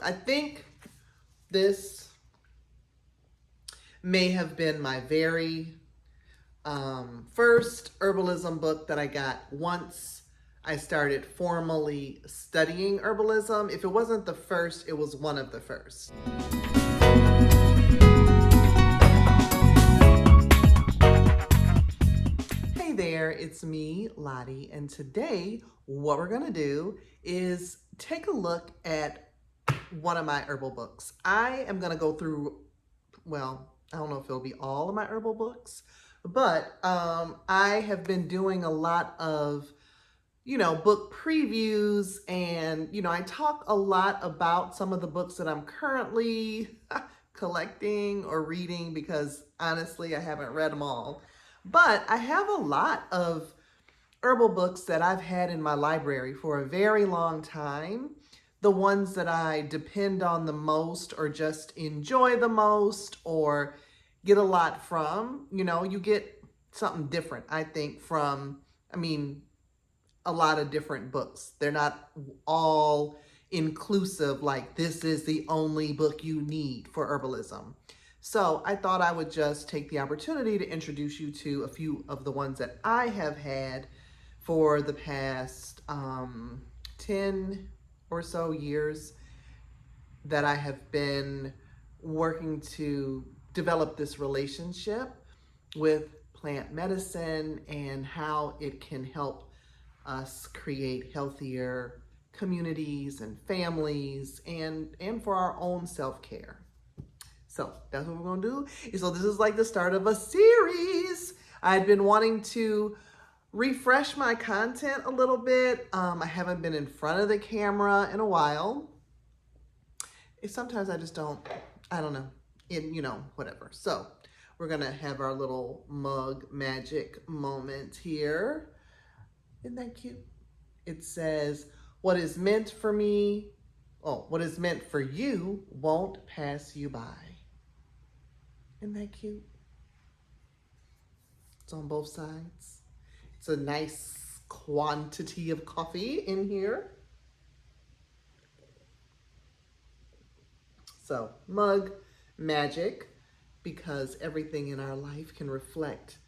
I think this may have been my very first herbalism book that I got once I started formally studying herbalism. If it wasn't the first, it was one of the first. Hey there, it's me, Lottie, and today what we're gonna do is take a look at one of my herbal books. I am gonna go through, well, I don't know if it'll be all of my herbal books, but I have been doing a lot of, book previews, and, I talk a lot about some of the books that I'm currently collecting or reading because honestly, I haven't read them all. But I have a lot of herbal books that I've had in my library for a very long time. The ones that I depend on the most or just enjoy the most or get a lot from. You get something different, I think, from, a lot of different books. They're not all inclusive, like this is the only book you need for herbalism. So I thought I would just take the opportunity to introduce you to a few of the ones that I have had for the past 10 or so years that I have been working to develop this relationship with plant medicine and how it can help us create healthier communities and families and for our own self-care. So that's what we're gonna do. So this is like the start of a series. I've been wanting to refresh my content a little bit. I haven't been in front of the camera in a while. Sometimes I just don't, I don't know, whatever. So we're gonna have our little mug magic moment here. Isn't that cute? It says, what is meant for me, what is meant for you won't pass you by. Isn't that cute? It's on both sides. It's a nice quantity of coffee in here. So, mug magic, because everything in our life can reflect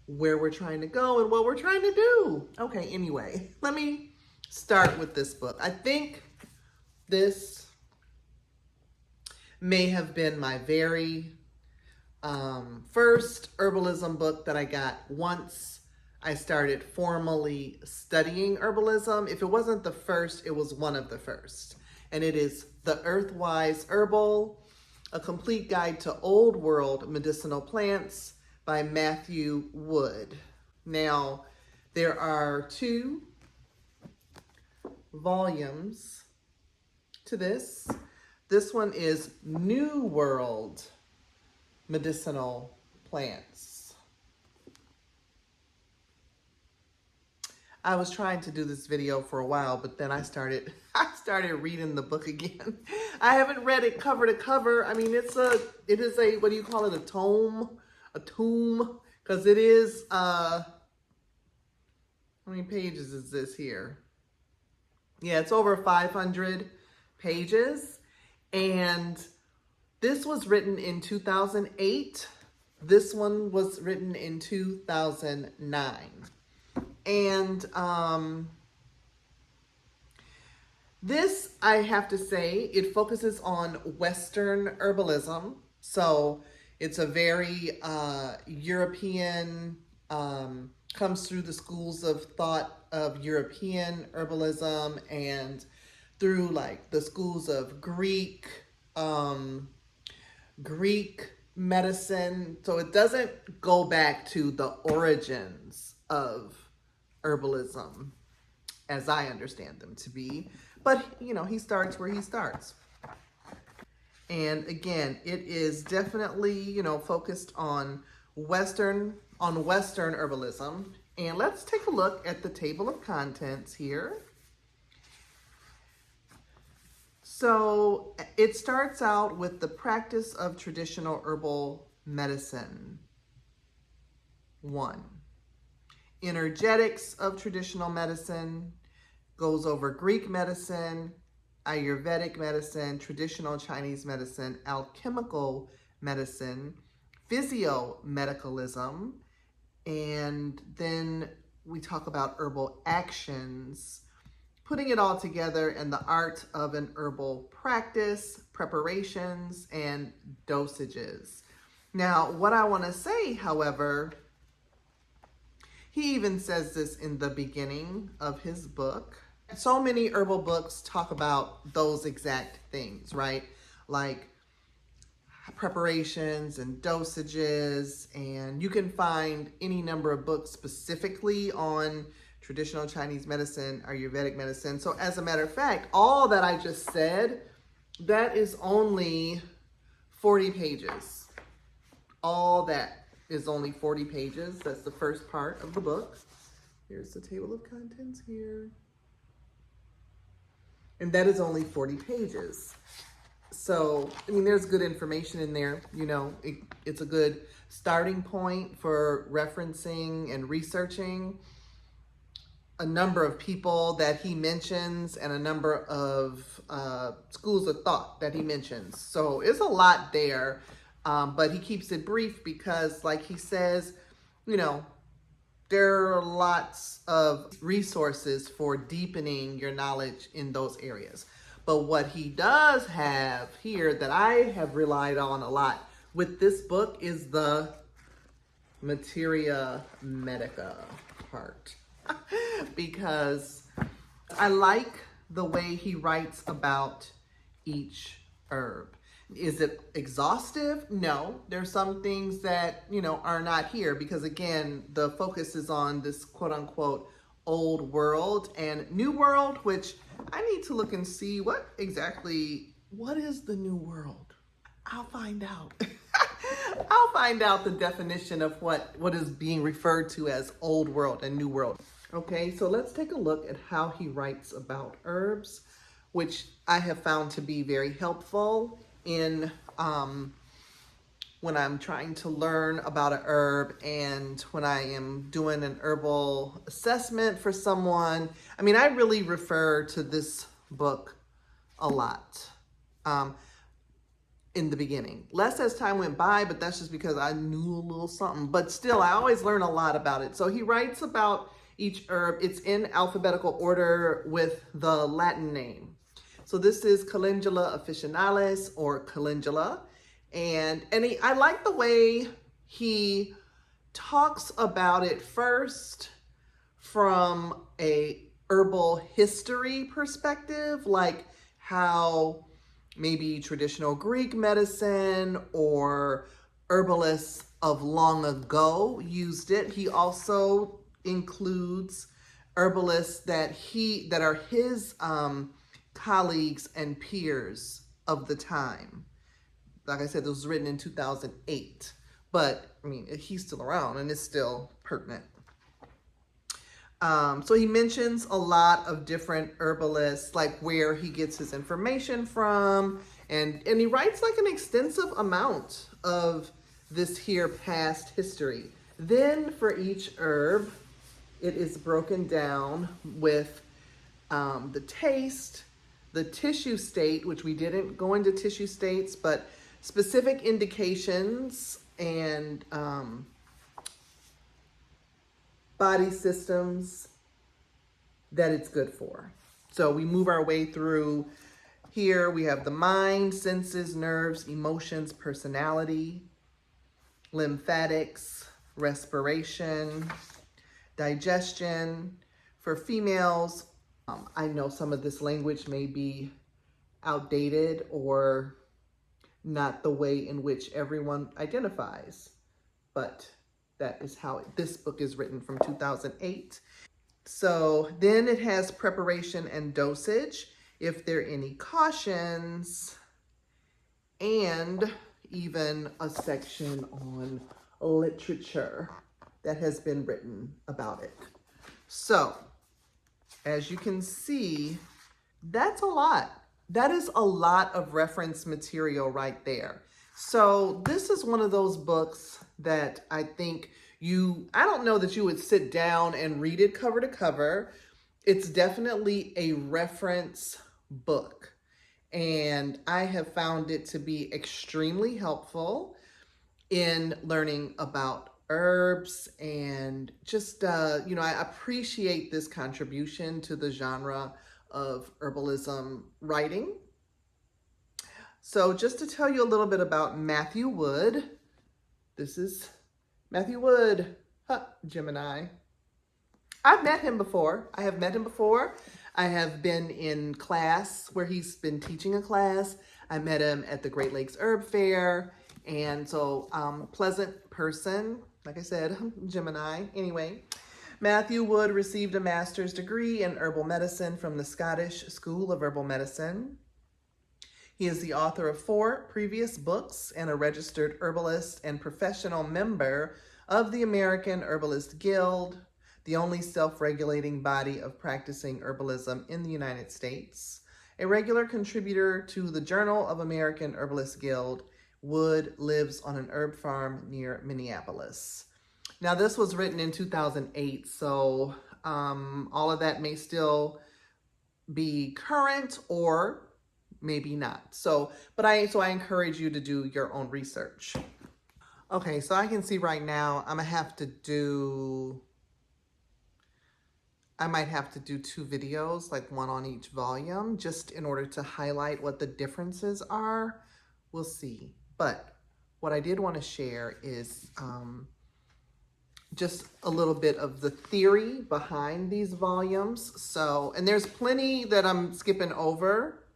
where we're trying to go and what we're trying to do. Okay, anyway, let me start with this book. I think this may have been my very first herbalism book that I got once I started formally studying herbalism. If it wasn't the first, it was one of the first. And it is the Earthwise Herbal, A Complete Guide to Old World Medicinal Plants by Matthew Wood. Now, there are 2 volumes to this. This one is New World Medicinal Plants. I was trying to do this video for a while, but then I started reading the book again. I haven't read it cover to cover. I mean, it is a, what do you call it? A tome, because it is, how many pages is this here? Yeah, it's over 500 pages. And this was written in 2008. This one was written in 2009. And this, I have to say, it focuses on Western herbalism. So it's a very European, comes through the schools of thought of European herbalism and through like the schools of Greek medicine. So it doesn't go back to the origins of herbalism as I understand them to be. But, he starts where he starts. And again, it is definitely, focused on Western herbalism. And let's take a look at the table of contents here. So it starts out with the practice of traditional herbal medicine. 1. Energetics of traditional medicine, goes over Greek medicine, Ayurvedic medicine, traditional Chinese medicine, alchemical medicine, physiomedicalism, and then we talk about herbal actions, putting it all together, and the art of an herbal practice, preparations, and dosages. Now, what I want to say, however, he even says this in the beginning of his book. So many herbal books talk about those exact things, right? Like preparations and dosages, and you can find any number of books specifically on traditional Chinese medicine, Ayurvedic medicine. So as a matter of fact, all that I just said, that is only 40 pages. All that is only 40 pages. That's the first part of the book. Here's the table of contents here. And that is only 40 pages. So, I mean, there's good information in there. You know, it's a good starting point for referencing and researching a number of people that he mentions and a number of schools of thought that he mentions. So it's a lot there, but he keeps it brief because, like he says, you know, there are lots of resources for deepening your knowledge in those areas. But what he does have here that I have relied on a lot with this book is the materia medica part. Because I like the way he writes about each herb. Is it exhaustive? No. There's some things that, you know, are not here because, again, the focus is on this quote unquote old world and new world, which I need to look and see what is the new world. I'll find out. I'll find out the definition of what is being referred to as old world and new world. Okay, so let's take a look at how he writes about herbs, which I have found to be very helpful in when I'm trying to learn about a herb and when I am doing an herbal assessment for someone. I mean, I really refer to this book a lot in the beginning. Less as time went by, but that's just because I knew a little something. But still, I always learn a lot about it. So he writes about each herb. It's in alphabetical order with the Latin name. So this is Calendula officinalis, or calendula. And I like the way he talks about it first from a herbal history perspective, like how maybe traditional Greek medicine or herbalists of long ago used it. He also includes herbalists that are his colleagues and peers of the time. Like I said, it was written in 2008, but I mean, he's still around and it's still pertinent. So he mentions a lot of different herbalists, like where he gets his information from, and he writes like an extensive amount of this here past history. Then for each herb, it is broken down with the taste, the tissue state, which we didn't go into tissue states, but specific indications and body systems that it's good for. So we move our way through here. We have the mind, senses, nerves, emotions, personality, lymphatics, respiration, digestion. For females, I know some of this language may be outdated or not the way in which everyone identifies, but that is how this book is written from 2008. So then it has preparation and dosage, if there are any cautions, and even a section on literature that has been written about it. So as you can see, that's a lot. That is a lot of reference material right there. So this is one of those books that I think I don't know that you would sit down and read it cover to cover. It's definitely a reference book. And I have found it to be extremely helpful in learning about herbs and just, I appreciate this contribution to the genre of herbalism writing. So just to tell you a little bit about Matthew Wood, this is Matthew Wood, Gemini. I've met him before. I have met him before. I have been in class where he's been teaching a class. I met him at the Great Lakes Herb Fair. And so, pleasant person. Like I said, Gemini. Anyway, Matthew Wood received a master's degree in herbal medicine from the Scottish School of Herbal Medicine. He is the author of 4 previous books and a registered herbalist and professional member of the American Herbalist Guild, the only self-regulating body of practicing herbalism in the United States. A regular contributor to the Journal of American Herbalist Guild, Wood lives on an herb farm near Minneapolis. Now, this was written in 2008, so all of that may still be current or maybe not. So I encourage you to do your own research. Okay, so I can see right now I might have to do 2 videos, like one on each volume, just in order to highlight what the differences are. We'll see. But what I did want to share is just a little bit of the theory behind these volumes. So, and there's plenty that I'm skipping over.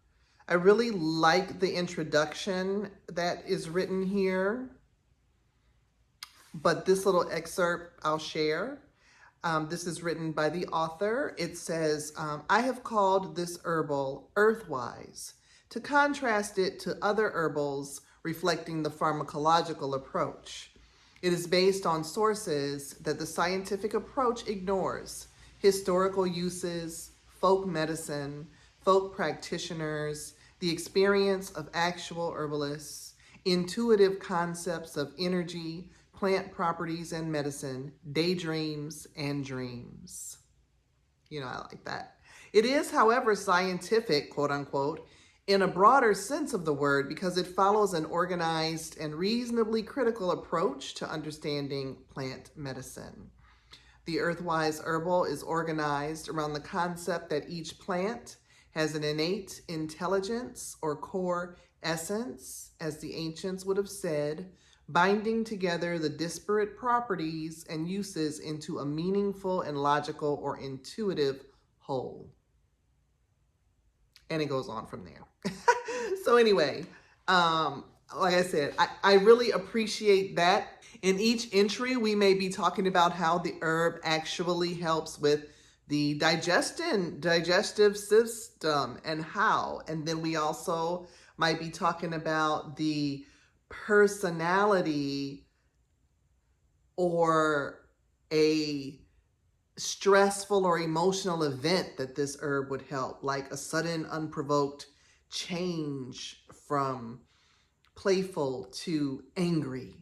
I really like the introduction that is written here, but this little excerpt I'll share. This is written by the author. It says, I have called this herbal Earthwise to contrast it to other herbals reflecting the pharmacological approach. It is based on sources that the scientific approach ignores: historical uses, folk medicine, folk practitioners, the experience of actual herbalists, intuitive concepts of energy, plant properties and medicine, daydreams and dreams. I like that. It is, however, scientific, quote unquote, in a broader sense of the word, because it follows an organized and reasonably critical approach to understanding plant medicine. The Earthwise herbal is organized around the concept that each plant has an innate intelligence or core essence, as the ancients would have said, binding together the disparate properties and uses into a meaningful and logical or intuitive whole. And it goes on from there. So anyway, like I said, I really appreciate that. In each entry, we may be talking about how the herb actually helps with the digestive system and how. And then we also might be talking about the personality or a stressful or emotional event that this herb would help, like a sudden unprovoked change from playful to angry.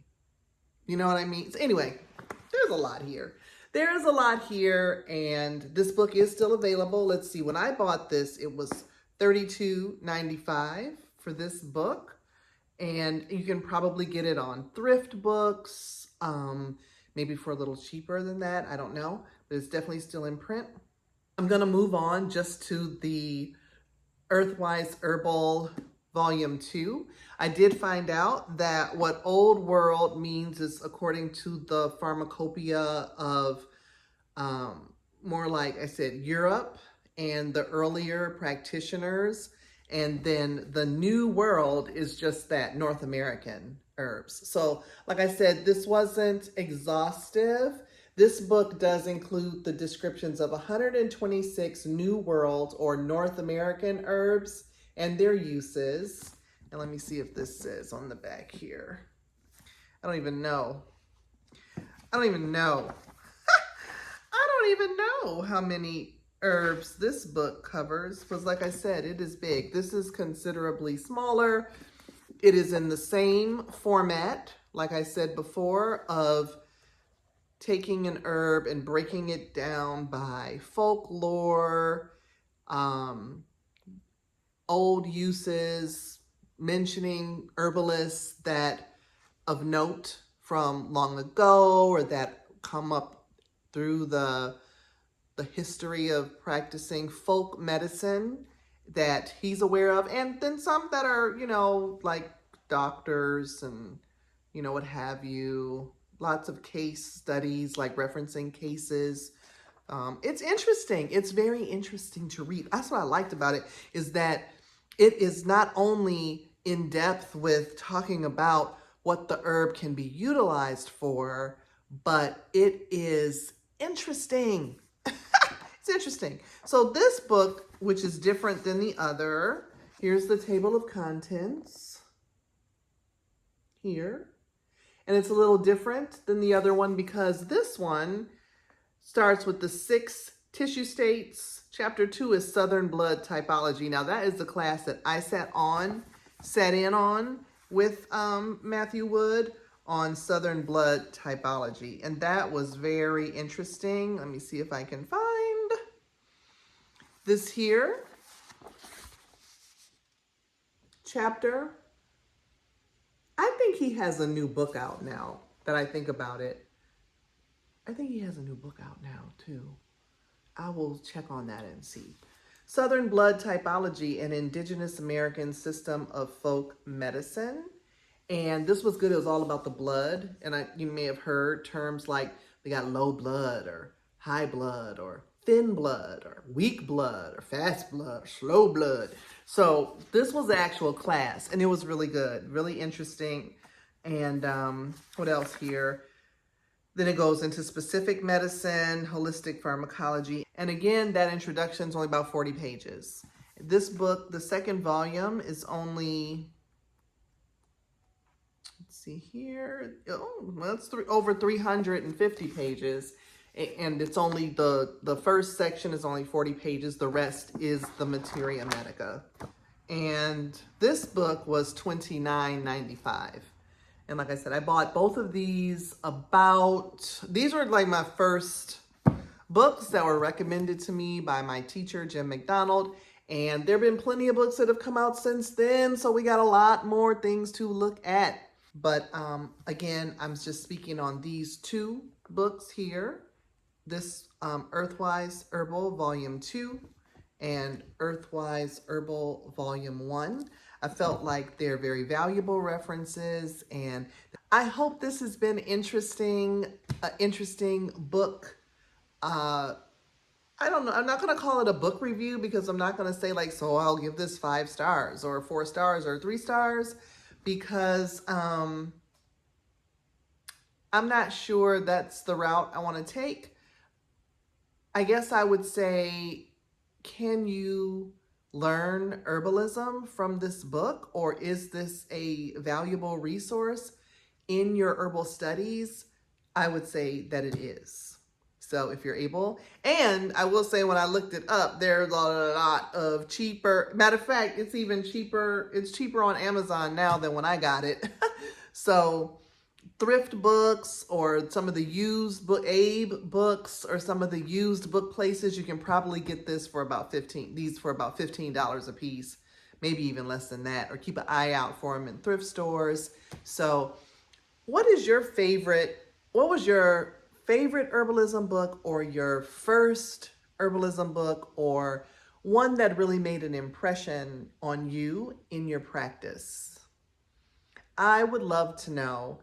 You know what I mean? So anyway, there's a lot here. There is a lot here, and this book is still available. Let's see, when I bought this, it was $32.95 for this book, and you can probably get it on thrift books, maybe for a little cheaper than that, I don't know, but it's definitely still in print. I'm gonna move on just to the Earthwise Herbal Volume 2. I did find out that what Old World means is according to the pharmacopoeia of more like I said, Europe and the earlier practitioners. And then the New World is just that, North American herbs. So like I said, this wasn't exhaustive. This book does include the descriptions of 126 New World or North American herbs and their uses. And let me see if this says on the back here. I don't even know. I don't even know how many herbs this book covers, because like I said, it is big. This is considerably smaller. It is in the same format, like I said before, of taking an herb and breaking it down by folklore, old uses, mentioning herbalists that of note from long ago or that come up through the history of practicing folk medicine that he's aware of, and then some that are, like doctors and, what have you. Lots of case studies, like referencing cases. It's interesting. It's very interesting to read. That's what I liked about it, is that it is not only in depth with talking about what the herb can be utilized for, but it is interesting. It's interesting. So this book, which is different than the other, here's the table of contents here. And it's a little different than the other one because this one starts with the 6 tissue states. Chapter 2 is Southern Blood Typology. Now that is the class that I sat in on with Matthew Wood on Southern Blood Typology. And that was very interesting. Let me see if I can find this here chapter. I think he has a new book out now that I think about it. I think he has a new book out now too. I will check on that and see. Southern Blood Typology, an Indigenous American System of Folk Medicine. And this was good. It was all about the blood. And you may have heard terms like we got low blood or high blood or thin blood or weak blood or fast blood, slow blood. So this was the actual class and it was really good, really interesting. And what else here? Then it goes into specific medicine, holistic pharmacology. And again, that introduction is only about 40 pages. This book, the second volume, is only, let's see here. Oh, well, it's over 350 pages. And it's only the first section is only 40 pages. The rest is the Materia Medica. And this book was $29.95. And like I said, I bought both of these these were like my first books that were recommended to me by my teacher, Jim McDonald. And there have been plenty of books that have come out since then. So we got a lot more things to look at. But again, I'm just speaking on these 2 books here. This Earthwise Herbal Volume 2 and Earthwise Herbal Volume 1. I felt like they're very valuable references, and I hope this has been interesting book. I don't know. I'm not going to call it a book review because I'm not going to say like, so I'll give this 5 stars or 4 stars or 3 stars because I'm not sure that's the route I want to take. I guess I would say, can you learn herbalism from this book, or is this a valuable resource in your herbal studies? I would say that it is. So if you're able, and I will say when I looked it up, there's a lot of cheaper, matter of fact, it's even cheaper. It's cheaper on Amazon now than when I got it. So thrift books or some of the used book, Abe books or some of the used book places, you can probably get this for about $15 a piece, maybe even less than that, or keep an eye out for them in thrift stores. So what was your favorite herbalism book, or your first herbalism book, or one that really made an impression on you in your practice? I would love to know.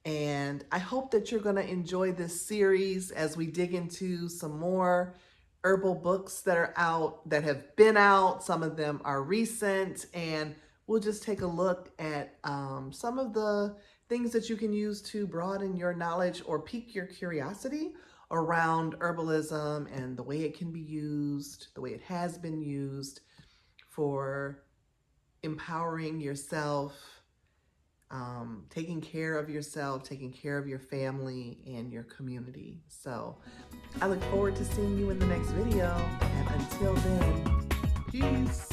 And I hope that you're going to enjoy this series as we dig into some more herbal books that are out, that have been out. Some of them are recent, and we'll just take a look at some of the things that you can use to broaden your knowledge or pique your curiosity around herbalism and the way it can be used, the way it has been used for empowering yourself, taking care of yourself, taking care of your family and your community. So I look forward to seeing you in the next video. And until then, peace.